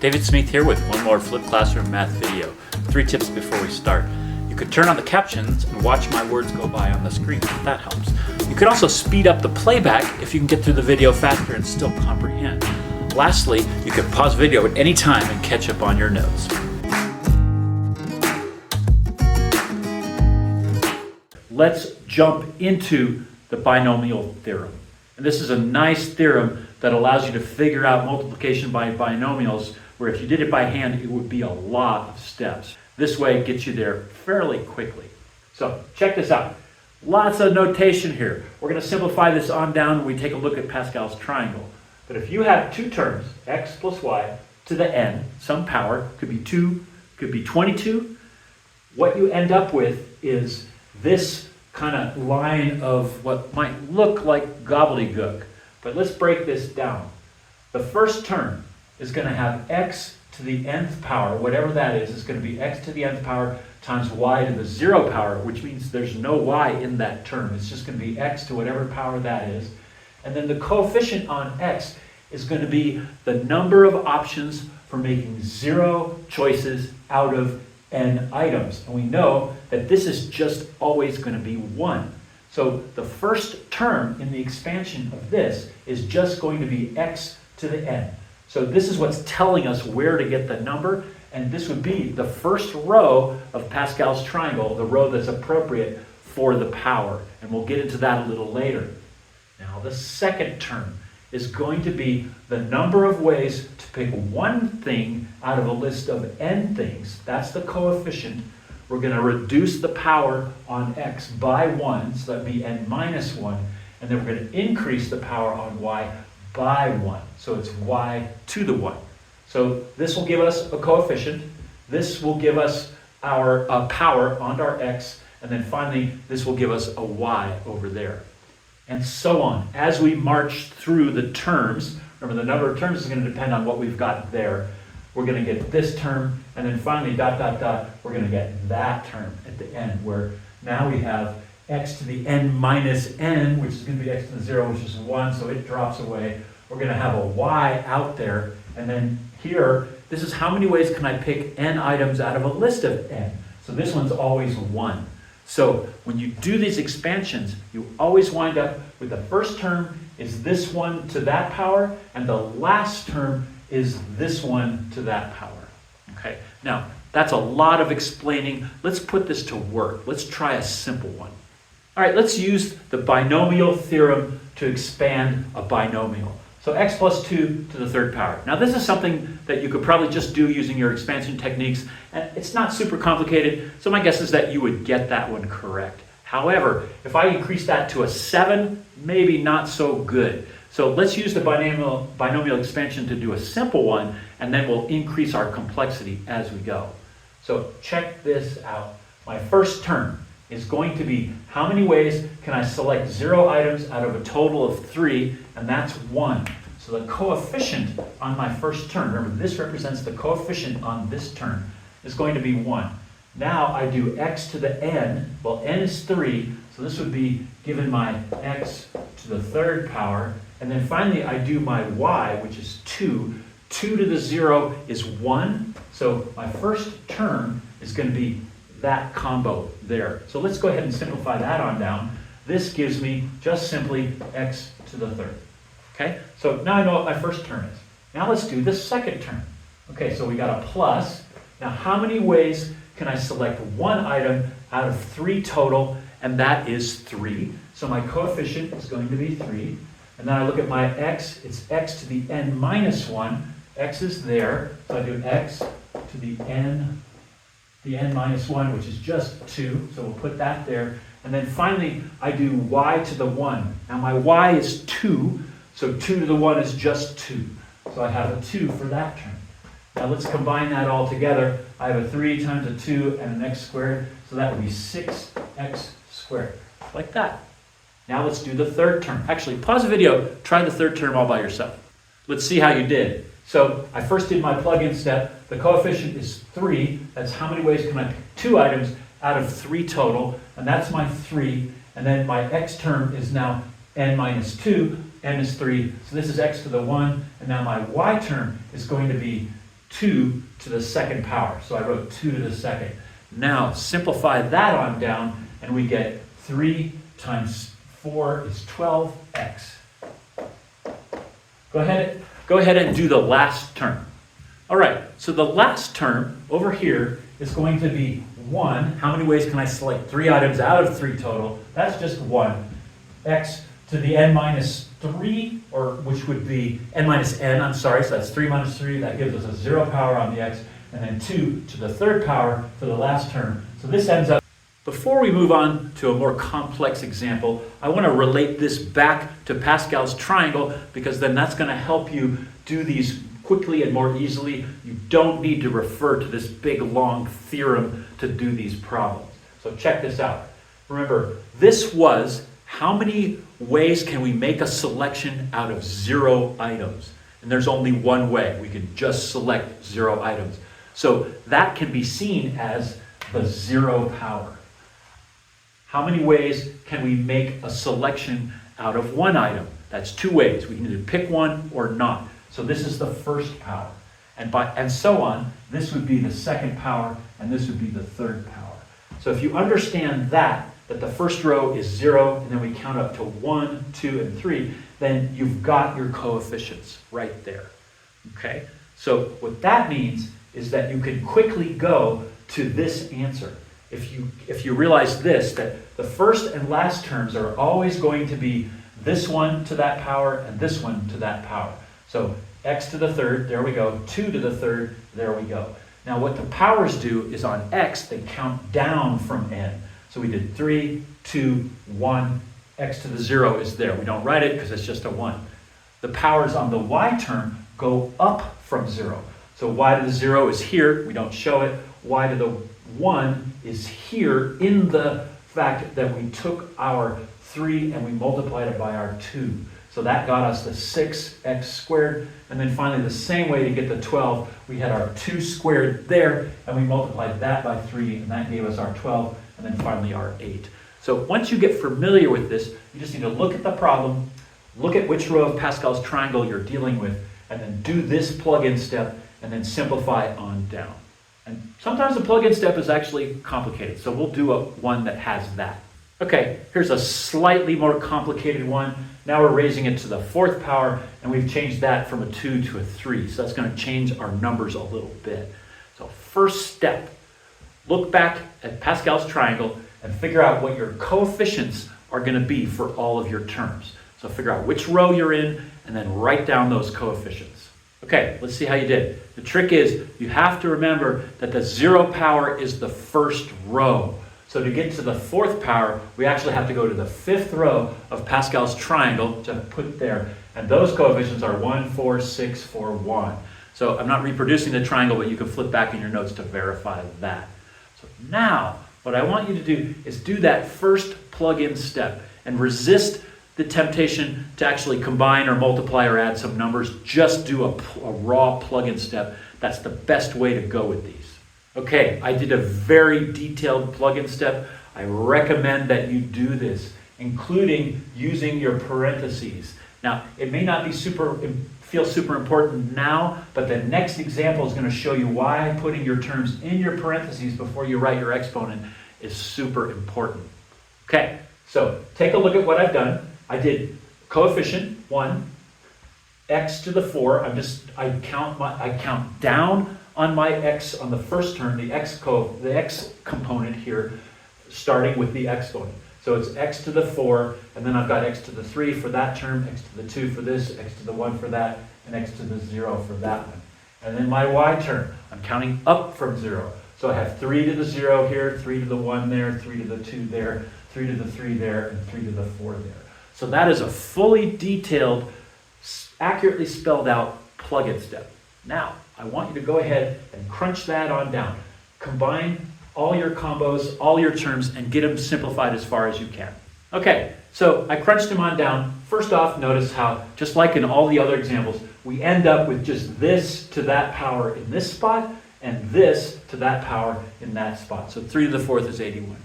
David Smith here with one more Flipped Classroom math video. 3 tips before we start. You could turn on the captions and watch my words go by on the screen, if that helps. You could also speed up the playback if you can get through the video faster and still comprehend. Lastly, you could pause video at any time and catch up on your notes. Let's jump into the binomial theorem. And this is a nice theorem that allows you to figure out multiplication by binomials, where if you did it by hand, it would be a lot of steps. This way it gets you there fairly quickly. So check this out. Lots of notation here. We're going to simplify this on down when we take a look at Pascal's triangle. But if you have two terms, x plus y to the n, some power, could be 2, could be 22, what you end up with is this kind of line of what might look like gobbledygook. But let's break this down. The first term is going to have x to the nth power, whatever that is going to be x to the nth power times y to the 0 power, which means there's no y in that term. It's just going to be x to whatever power that is. And then the coefficient on x is going to be the number of options for making 0 choices out of n items. And we know that this is just always going to be 1. So the first term in the expansion of this is just going to be x to the n. So this is what's telling us where to get the number, and this would be the first row of Pascal's triangle, the row that's appropriate for the power. And we'll get into that a little later. Now the second term is going to be the number of ways to pick one thing out of a list of n things. That's the coefficient. We're going to reduce the power on x by 1, so that would be n minus 1, and then we're going to increase the power on y by 1. So it's y to the 1. So this will give us a coefficient. This will give us our power on our x, and then finally this will give us a y over there. And so on. As we march through the terms, remember the number of terms is going to depend on what we've got there. We're going to get this term, and then finally, dot, dot, dot, we're going to get that term at the end, where now we have x to the n minus n, which is going to be x to the 0, which is 1, so it drops away. We're going to have a y out there, and then here, this is how many ways can I pick n items out of a list of n. So this one's always 1. So when you do these expansions, you always wind up with the first term is this one to that power, and the last term is this one to that power. Okay, now that's a lot of explaining. Let's put this to work. Let's try a simple one. All right, let's use the binomial theorem to expand a binomial. So x plus 2 to the 3rd power. Now this is something that you could probably just do using your expansion techniques, and it's not super complicated, so my guess is that you would get that one correct. However, if I increase that to a 7, maybe not so good. So let's use the binomial expansion to do a simple one, and then we'll increase our complexity as we go. So check this out. My first term is going to be how many ways can I select 0 items out of a total of 3, and that's 1. So the coefficient on my first term, remember this represents the coefficient on this term, is going to be 1. Now I do x to the n, well n is 3, so this would be given my x to the 3rd power, and then finally I do my y, which is 2. 2 to the 0 is 1, so my first term is going to be that combo there. So let's go ahead and simplify that on down. This gives me just simply x to the 3rd. Okay, so now I know what my first term is. Now let's do the second term. Okay, so we got a plus. Now how many ways can I select one item out of 3 total, and that is 3. So my coefficient is going to be 3. And then I look at my x, it's x to the n minus 1. X is there, so I do x to the n minus 1, which is just 2, so we'll put that there. And then finally, I do y to the 1. Now my y is 2, so 2 to the 1 is just 2. So I have a 2 for that term. Now let's combine that all together. I have a 3 times a 2 and an x squared, so that would be 6x squared, like that. Now let's do the third term. Actually, pause the video, try the third term all by yourself. Let's see how you did. So I first did my plug-in step. The coefficient is 3. That's how many ways can I pick 2 items out of 3 total, and that's my 3. And then my x term is now n minus 2. n is 3, so this is x to the 1, and now my y term is going to be 2 to the second power. So I wrote 2 to the second. Now simplify that on down, and we get 3 times 4 is 12x. Go ahead and do the last term. All right, so the last term over here is going to be 1. How many ways can I select 3 items out of 3 total? That's just 1. X to the n minus 3, or which would be n minus n, I'm sorry, so that's 3 minus 3. That gives us a 0 power on the x, and then 2 to the third power for the last term. So this ends up. Before we move on to a more complex example, I want to relate this back to Pascal's triangle, because then that's going to help you do these quickly and more easily. You don't need to refer to this big long theorem to do these problems. So check this out. Remember, this was how many ways can we make a selection out of 0 items? And there's only one way. We can just select 0 items. So that can be seen as the 0 power. How many ways can we make a selection out of 1 item? That's 2 ways. We can either pick one or not. So this is the first power. And so on. This would be the second power, and this would be the third power. So if you understand that the first row is 0, and then we count up to 1, 2, and 3, then you've got your coefficients right there. Okay? So what that means is that you can quickly go to this answer. If you realize this, that the first and last terms are always going to be this one to that power and this one to that power. So x to the third, there we go. 2 to the third, there we go. Now what the powers do is on x, they count down from n. So we did 3, 2, 1, x to the 0 is there. We don't write it because it's just a 1. The powers on the y term go up from 0. So y to the 0 is here. We don't show it. Y to the 1 is here in the fact that we took our 3 and we multiplied it by our 2. So that got us the 6x squared. And then finally, the same way to get the 12, we had our 2 squared there, and we multiplied that by 3, and that gave us our 12, and then finally our 8. So once you get familiar with this, you just need to look at the problem, look at which row of Pascal's triangle you're dealing with, and then do this plug-in step, and then simplify on down. And sometimes the plug-in step is actually complicated, so we'll do one that has that. Okay, here's a slightly more complicated one. Now we're raising it to the 4th power, and we've changed that from a 2 to a 3. So that's going to change our numbers a little bit. So first step, look back at Pascal's triangle and figure out what your coefficients are going to be for all of your terms. So figure out which row you're in, and then write down those coefficients. Okay, let's see how you did. The trick is you have to remember that the 0 power is the first row. So to get to the 4th power, we actually have to go to the 5th row of Pascal's triangle to put there. And those coefficients are 1, 4, 6, 4, 1. So I'm not reproducing the triangle, but you can flip back in your notes to verify that. So now, what I want you to do is do that first plug-in step and resist the temptation to actually combine or multiply or add some numbers. Just do a raw plug-in step. That's the best way to go with these. Okay, I did a very detailed plug-in step. I recommend that you do this, including using your parentheses. Now, it may not be feel super important now, but the next example is going to show you why putting your terms in your parentheses before you write your exponent is super important. Okay, so take a look at what I've done. I did coefficient 1, x to the 4. I count down on my x on the first term, the x component here, starting with the exponent. So it's x to the 4, and then I've got x to the 3 for that term, x to the 2 for this, x to the 1 for that, and x to the 0 for that one. And then my y term, I'm counting up from 0. So I have 3 to the 0 here, 3 to the 1 there, 3 to the 2 there, 3 to the 3 there, and 3 to the 4 there. So that is a fully detailed, accurately spelled out plug-in step. Now, I want you to go ahead and crunch that on down. Combine all your combos, all your terms, and get them simplified as far as you can. Okay, so I crunched them on down. First off, notice how, just like in all the other examples, we end up with just this to that power in this spot, and this to that power in that spot. So 3 to the 4th is 81.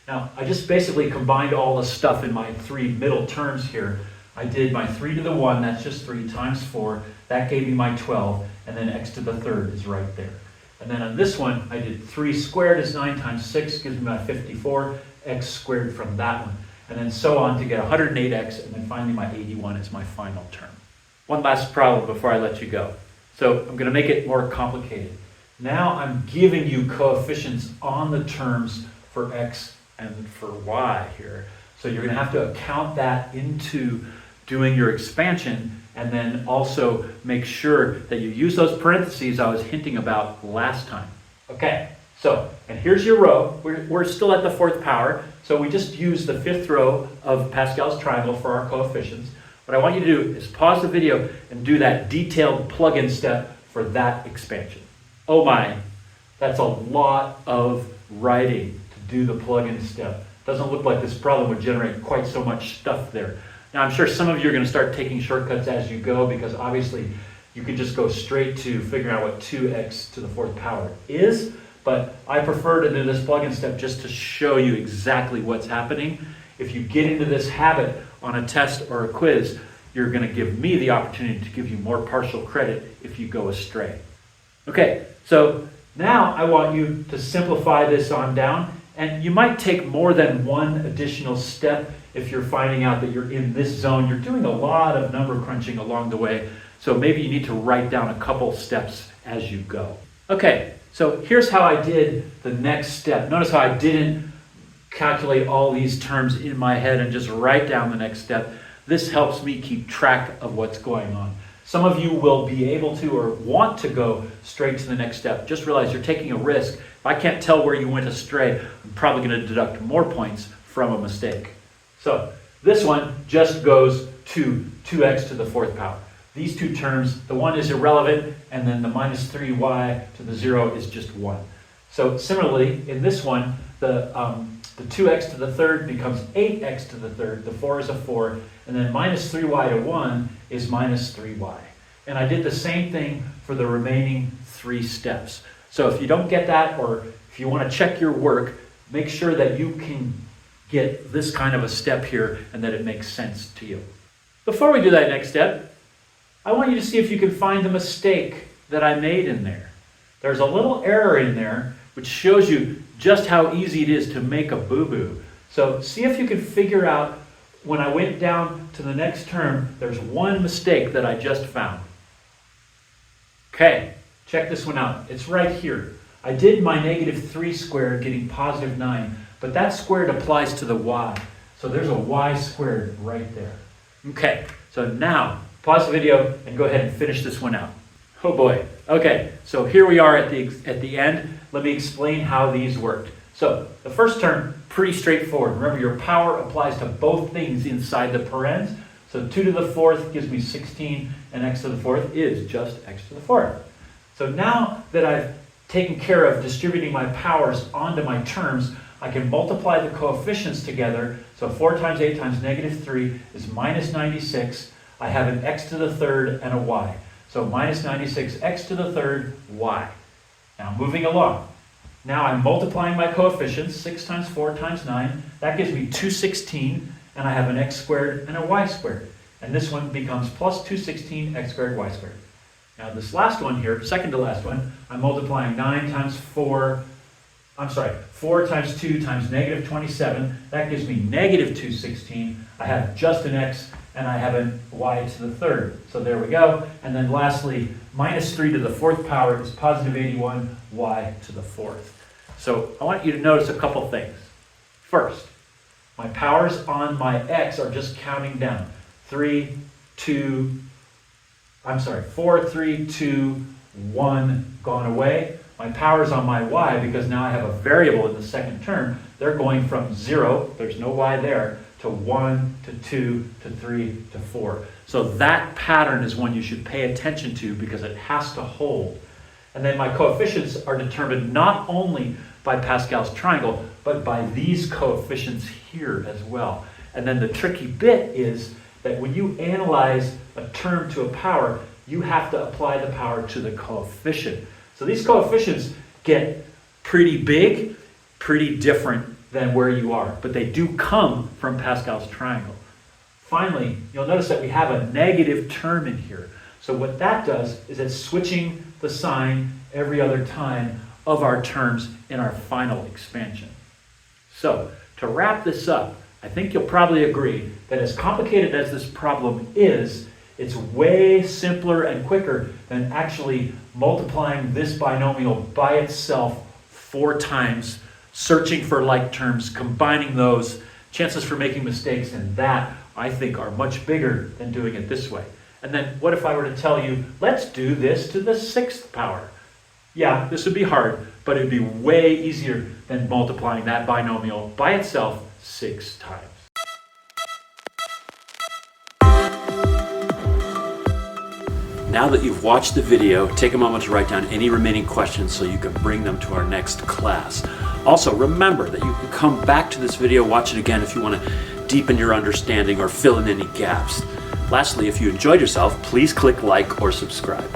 Now, I just basically combined all the stuff in my 3 middle terms here. I did my 3 to the 1, that's just 3 times 4. That gave me my 12, and then x to the third is right there. And then on this one, I did 3 squared is 9 times 6, gives me my 54, x squared from that one. And then so on to get 108x, and then finally my 81 is my final term. One last problem before I let you go. So I'm going to make it more complicated. Now I'm giving you coefficients on the terms for x and for y here. So you're going to have to account that into doing your expansion, and then also make sure that you use those parentheses I was hinting about last time. Okay, so, and here's your row. We're still at the 4th power, so we just use the 5th row of Pascal's triangle for our coefficients. What I want you to do is pause the video and do that detailed plug-in step for that expansion. Oh my, that's a lot of writing to do the plug-in step. Doesn't look like this problem would generate quite so much stuff there. Now I'm sure some of you are going to start taking shortcuts as you go, because obviously you could just go straight to figuring out what 2x to the 4th power is, but I prefer to do this plug-in step just to show you exactly what's happening. If you get into this habit on a test or a quiz, you're going to give me the opportunity to give you more partial credit if you go astray. Okay, so now I want you to simplify this on down, and you might take more than one additional step if you're finding out that you're in this zone. You're doing a lot of number crunching along the way, so maybe you need to write down a couple steps as you go. Okay, so here's how I did the next step. Notice how I didn't calculate all these terms in my head and just write down the next step. This helps me keep track of what's going on. Some of you will be able to or want to go straight to the next step. Just realize you're taking a risk. If I can't tell where you went astray, I'm probably going to deduct more points from a mistake. So this one just goes to 2x to the 4th power. These two terms, the 1 is irrelevant, and then the minus 3y to the 0 is just 1. So similarly, in this one, the 2x to the third becomes 8x to the third. The 4 is a 4. And then minus 3y to 1 is minus 3y. And I did the same thing for the remaining 3 steps. So if you don't get that, or if you want to check your work, make sure that you can get this kind of a step here and that it makes sense to you. Before we do that next step, I want you to see if you can find the mistake that I made in there. There's a little error in there which shows you just how easy it is to make a boo-boo. So see if you can figure out, when I went down to the next term, there's one mistake that I just found. Okay, check this one out. It's right here. I did my negative 3 squared getting positive 9, but that squared applies to the y. So there's a y squared right there. Okay, so now pause the video and go ahead and finish this one out. Oh boy. Okay, so here we are at the end. Let me explain how these worked. So the first term, pretty straightforward. Remember, your power applies to both things inside the parens. So 2 to the 4th gives me 16, and x to the 4th is just x to the 4th. So now that I've taken care of distributing my powers onto my terms, I can multiply the coefficients together. So 4 times 8 times negative 3 is minus 96. I have an x to the third and a y. So minus 96 x to the third y. Now moving along. Now I'm multiplying my coefficients, 6 times 4 times 9. That gives me 216, and I have an x squared and a y squared. And this one becomes plus 216 x squared y squared. Now this last one here, second to last one, I'm multiplying 4 times 2 times negative 27. That gives me negative 216. I have just an x, and I have a y to the third. So there we go. And then lastly, minus 3 to the 4th power is positive 81 y to the 4th. So I want you to notice a couple things. First, my powers on my x are just counting down. 4, 3, 2, 1 gone away. My powers on my y, because now I have a variable in the second term, they're going from 0, there's no y there, to 1, to 2, to 3, to 4. So that pattern is one you should pay attention to because it has to hold. And then my coefficients are determined not only by Pascal's triangle, but by these coefficients here as well. And then the tricky bit is that when you analyze a term to a power, you have to apply the power to the coefficient. So these coefficients get pretty big, pretty different than where you are, but they do come from Pascal's triangle. Finally, you'll notice that we have a negative term in here. So what that does is it's switching the sign every other time of our terms in our final expansion. So to wrap this up, I think you'll probably agree that as complicated as this problem is, it's way simpler and quicker than actually multiplying this binomial by itself 4 times, searching for like terms, combining those. Chances for making mistakes in that, I think, are much bigger than doing it this way. And then what if I were to tell you, let's do this to the 6th power? Yeah, this would be hard, but it would be way easier than multiplying that binomial by itself 6 times. Now that you've watched the video, take a moment to write down any remaining questions so you can bring them to our next class. Also, remember that you can come back to this video, watch it again if you want to deepen your understanding or fill in any gaps. Lastly, if you enjoyed yourself, please click like or subscribe.